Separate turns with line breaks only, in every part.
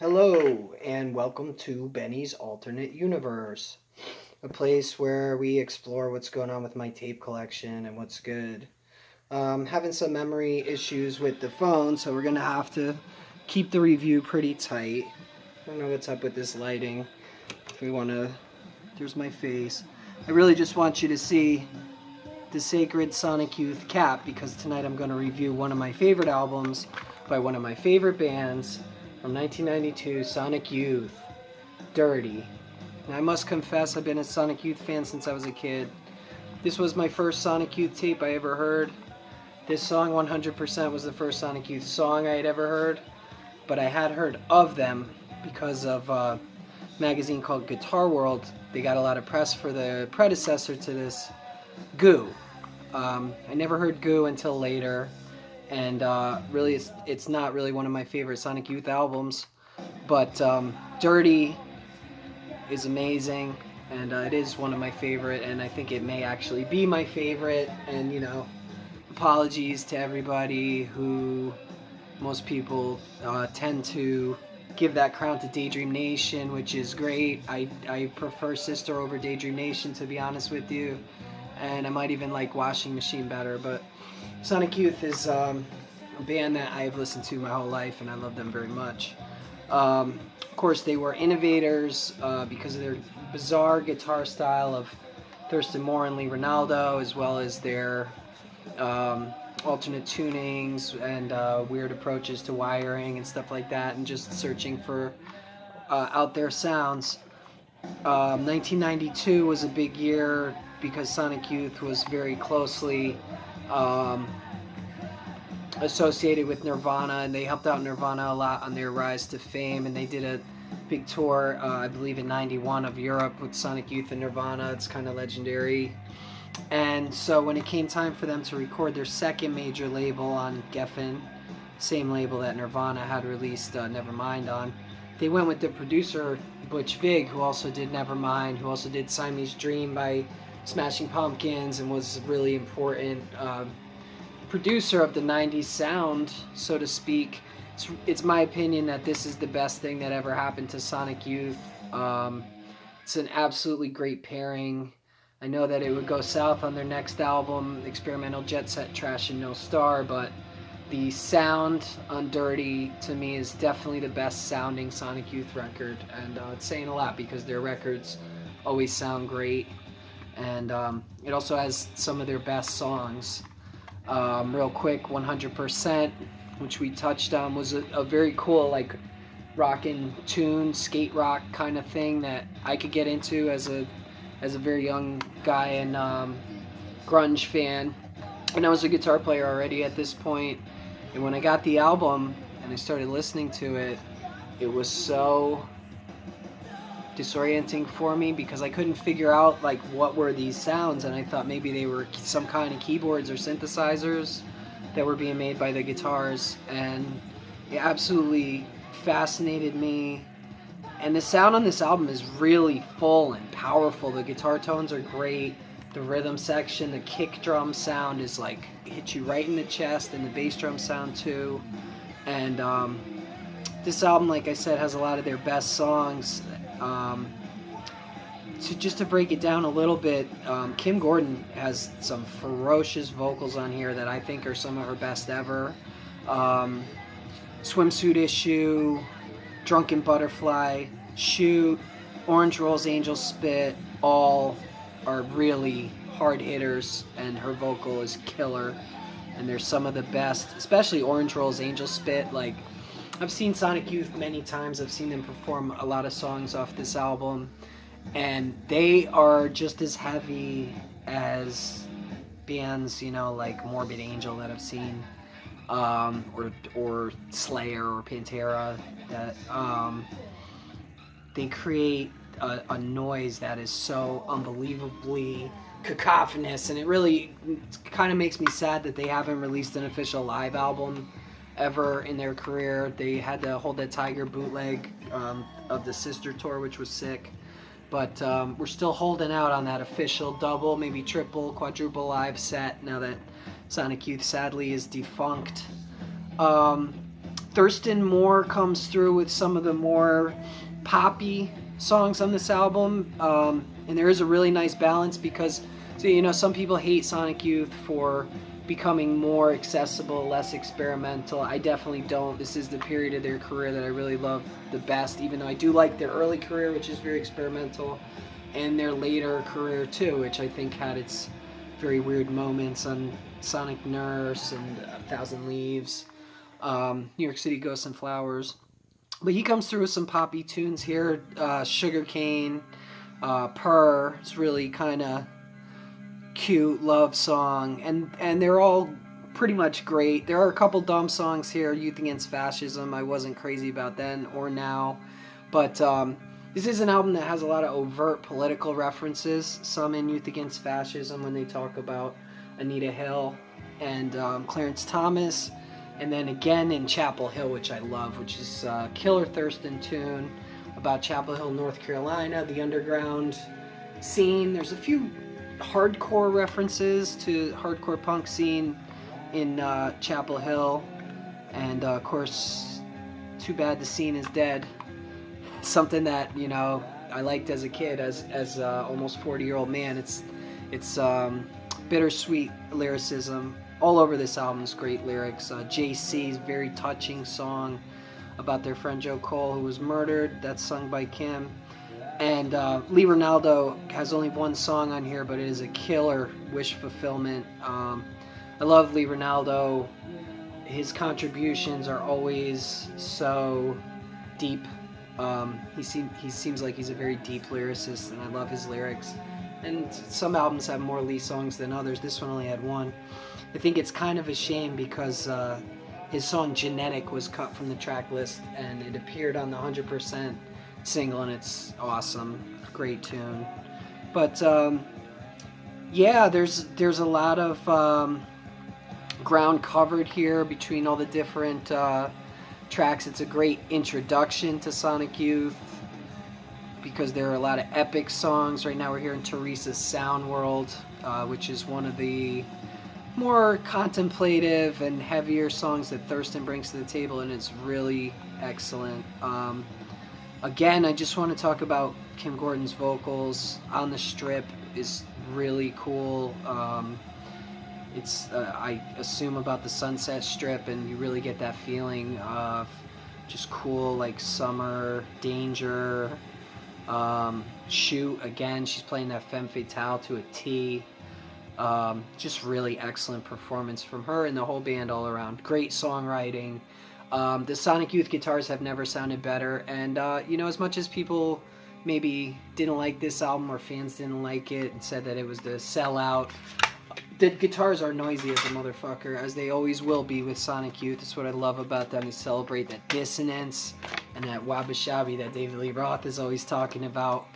Hello, and welcome to Benny's Alternate Universe, a place where we explore what's going on with my tape collection and what's good. Having some memory issues with the phone, so we're going to have to keep the review pretty tight. I don't know what's up with this lighting. If we want to... There's my face. I really just want you to see the Sacred Sonic Youth cap, because tonight I'm going to review one of my favorite albums by one of my favorite bands from 1992, Sonic Youth, Dirty. And I must confess, I've been a Sonic Youth fan since I was a kid. This was my first Sonic Youth tape I ever heard. This song 100% was the first Sonic Youth song I had ever heard, but I had heard of them because of a magazine called Guitar World. They got a lot of press for the predecessor to this, Goo. I never heard Goo until later, and really it's not really one of my favorite Sonic Youth albums, but Dirty is amazing, and it is one of my favorite, and I think it may actually be my favorite. And apologies to everybody who, most people tend to give that crown to Daydream Nation, which is great. I prefer Sister over Daydream Nation, to be honest with you, and I might even like Washing Machine better, but Sonic Youth is a band that I've listened to my whole life, and I love them very much. Of course, they were innovators because of their bizarre guitar style of Thurston Moore and Lee Ronaldo, as well as their alternate tunings and weird approaches to wiring and stuff like that, and just searching for out there sounds. 1992 was a big year because Sonic Youth was very closely associated with Nirvana, and they helped out Nirvana a lot on their rise to fame, and they did a big tour, I believe in 91, of Europe with Sonic Youth and Nirvana. It's kind of legendary. And so when it came time for them to record their second major label on Geffen, same label that Nirvana had released Nevermind on, they went with the producer Butch Vig, who also did Nevermind, who also did Siamese Dream by Smashing Pumpkins, and was a really important producer of the 90s sound, so to speak. It's my opinion that this is the best thing that ever happened to Sonic Youth. It's an absolutely great pairing. I know that it would go south on their next album, Experimental Jet Set Trash and No Star, but the sound on Dirty, to me, is definitely the best sounding Sonic Youth record, and it's saying a lot because their records always sound great, and it also has some of their best songs. Real quick, 100%, which we touched on, was a very cool, like, rockin' tune, skate rock kind of thing that I could get into as a very young guy and grunge fan. And I was a guitar player already at this point. And when I got the album and I started listening to it, it was so disorienting for me because I couldn't figure out like what were these sounds, and I thought maybe they were some kind of keyboards or synthesizers that were being made by the guitars, and it absolutely fascinated me. And the sound on this album is really full and powerful. The guitar tones are great. The rhythm section, the kick drum sound is like, hits you right in the chest, and the bass drum sound too. And this album, like I said, has a lot of their best songs. Just to break it down a little bit, Kim Gordon has some ferocious vocals on here that I think are some of her best ever. Swimsuit Issue, Drunken Butterfly, Shoot, Orange Rolls Angel Spit, all are really hard hitters, and her vocal is killer, and they're some of the best, especially Orange Rolls Angel Spit. Like, I've seen Sonic Youth many times. I've seen them perform a lot of songs off this album, and they are just as heavy as bands, like Morbid Angel that I've seen, or Slayer or Pantera. That they create a noise that is so unbelievably cacophonous, and it really kind of makes me sad that they haven't released an official live album ever in their career. They had to hold that Tiger bootleg of the Sister Tour, which was sick, but we're still holding out on that official double, maybe triple, quadruple live set now that Sonic Youth sadly is defunct. Thurston Moore comes through with some of the more poppy songs on this album, and there is a really nice balance because, so, you know, some people hate Sonic Youth for becoming more accessible, less experimental. I definitely don't. This is the period of their career that I really love the best, even though I do like their early career, which is very experimental, and their later career too, which I think had its very weird moments on Sonic Nurse and A Thousand Leaves, New York City Ghosts and Flowers. But he comes through with some poppy tunes here. Sugarcane, Purr. It's really kind of cute love song, and they're all pretty much great. There are a couple dumb songs here. Youth Against Fascism, I wasn't crazy about then or now, but this is an album that has a lot of overt political references, some in Youth Against Fascism when they talk about Anita Hill and Clarence Thomas, and then again in Chapel Hill, which I love, which is a killer Thurston tune about Chapel Hill, North Carolina, the underground scene. There's a few hardcore references to hardcore punk scene in Chapel Hill, and of course, too bad the scene is dead. Something that, you know, I liked as a kid, as almost 40-year-old man. It's bittersweet lyricism all over this album's great lyrics. JC's very touching song about their friend Joe Cole, who was murdered. That's sung by Kim. And Lee Ronaldo has only one song on here, but it is a killer wish fulfillment. I love Lee Ronaldo. His contributions are always so deep. He seems like he's a very deep lyricist, and I love his lyrics. And some albums have more Lee songs than others. This one only had one. I think it's kind of a shame because his song Genetic was cut from the track list, and it appeared on the 100% single, and it's awesome. Great tune. But yeah, there's a lot of ground covered here between all the different tracks. It's a great introduction to Sonic Youth because there are a lot of epic songs. Right now we're hearing Teresa's Sound World, which is one of the more contemplative and heavier songs that Thurston brings to the table, and it's really excellent. Again, I just want to talk about Kim Gordon's vocals on the strip is really cool. It's I assume about the Sunset Strip, and you really get that feeling of just cool, like summer, danger. Shoot, again, she's playing that femme fatale to a T. Just really excellent performance from her and the whole band all around. Great songwriting. The Sonic Youth guitars have never sounded better, and you know, as much as people maybe didn't like this album or fans didn't like it and said that it was the sellout, the guitars are noisy as a motherfucker, as they always will be with Sonic Youth. That's what I love about them. They celebrate that dissonance and that wabashabi that David Lee Roth is always talking about.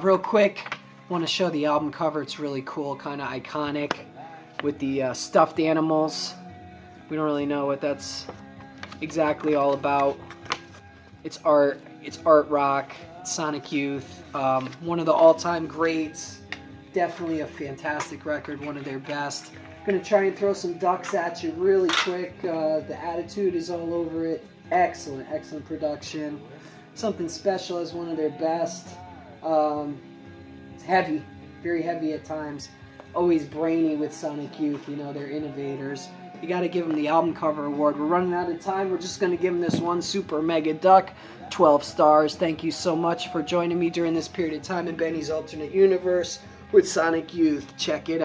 Real quick, want to show the album cover. It's really cool, kind of iconic, with the stuffed animals. We don't really know what that's exactly all about. It's art rock, it's Sonic Youth, one of the all-time greats. Definitely a fantastic record, one of their best. I'm gonna try and throw some ducks at you really quick. The attitude is all over it. Excellent production. Something Special is one of their best. It's heavy, very heavy at times. Always brainy with Sonic Youth, you know, they're innovators. You gotta give them the album cover award. We're running out of time. We're just gonna give them this one super mega duck, 12 stars. Thank you so much for joining me during this period of time in Benny's alternate universe with Sonic Youth. Check it out.